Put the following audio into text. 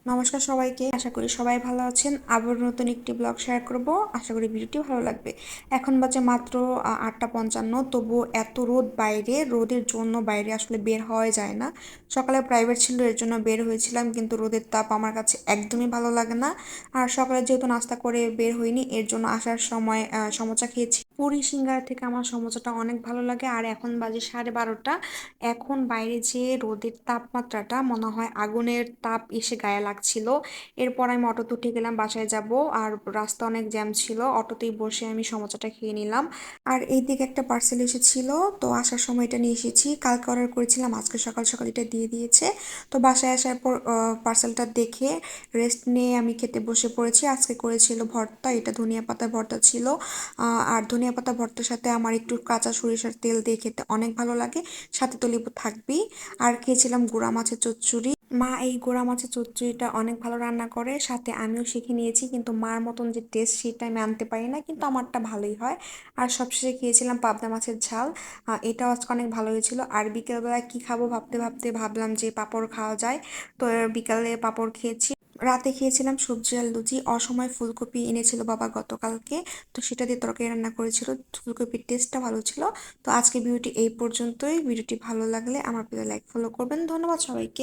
নমস্কার সবাইকে, আশা করি সবাই ভালো আছেন। আবার নতুন একটি ব্লগ শেয়ার করব, আশা করি ভিডিওটি ভালো লাগবে। এখন বাজে মাত্র 8টা 55, তবুও এত রোদ বাইরে, রোদের জন্য বাইরে আসলে বের হওয়া যায় না। সকালে প্রাইভেট ছিল, এর জন্য বের হয়েছিলাম, কিন্তু রোদের তাপ আমার কাছে একদমই ভালো লাগে না। আর সকালে যেহেতু নাস্তা করে বের হইনি, এর জন্য আসার সময় সমোসা খেয়েছি। পুরি সিঙ্গারা থেকে আমার সমোসাটা অনেক ভালো লাগে। আর এখন বাজে 12:30। এখন বাইরে যে রোদের তাপমাত্রাটা, মনে হয় আগুনের তাপ এসে গায়ে লাগছিল। এরপর আমি অটোতে উঠে গেলাম, বাসায় যাব। আর রাস্তা অনেক জ্যাম ছিল, অটোতেই বসে আমি সমোসাটা খেয়ে নিলাম। আর এইদিকে একটা পার্সেল এসেছিল, তো আসার সময় এটা নিয়ে এসেছি। কালকে অর্ডার করেছিলাম, আজকে সকাল সকাল এটা দিয়ে দিয়েছে। তো বাসায় আসার পর পার্সেলটা দেখে রেস্ট নিয়ে আমি খেতে বসে পড়েছি। আজকে করেছিল ভর্তা, এটা ধনিয়া পাতা ভর্তা ছিল। আর ধনিয়া পাতা ভর্তার সাথে আমার একটু কাঁচা সরিষার তেল দিয়ে খেতে অনেক ভালো লাগে, সাথে তো লেবু থাকবেই। আর খেয়েছিলাম গুঁড়া মাছের চচ্চড়ি। মা এই গুঁড়া মাছের চচ্চড়িটা অনেক ভালো রান্না করে, সাথে আমিও শিখে নিয়েছি, কিন্তু মার মতন যে টেস্ট সেটা আমি আনতে পারি না, কিন্তু আমারটা ভালোই হয়। আর সবশেষে খেয়েছিলাম পাবদা মাছের ঝাল। এটাও আজকে অনেক ভালো হয়েছিল। আর বিকেলবেলা কি খাবো ভাবতে ভাবতে ভাবলাম যে পাঁপড় খাওয়া যায়, তো বিকালে পাঁপড় খেয়েছি। রাতে খেয়েছিলাম সবজি আর লুচি। অসময় ফুলকপি এনেছিল বাবা গতকালকে, তো সেটা দিয়ে তরকারি রান্না করেছিল। ফুলকপির টেস্টটা ভালো ছিল। তো আজকে ভিডিওটি এই পর্যন্তই। ভিডিওটি ভালো লাগলে আমার পেজে লাইক ফলো করবেন। ধন্যবাদ সবাইকে।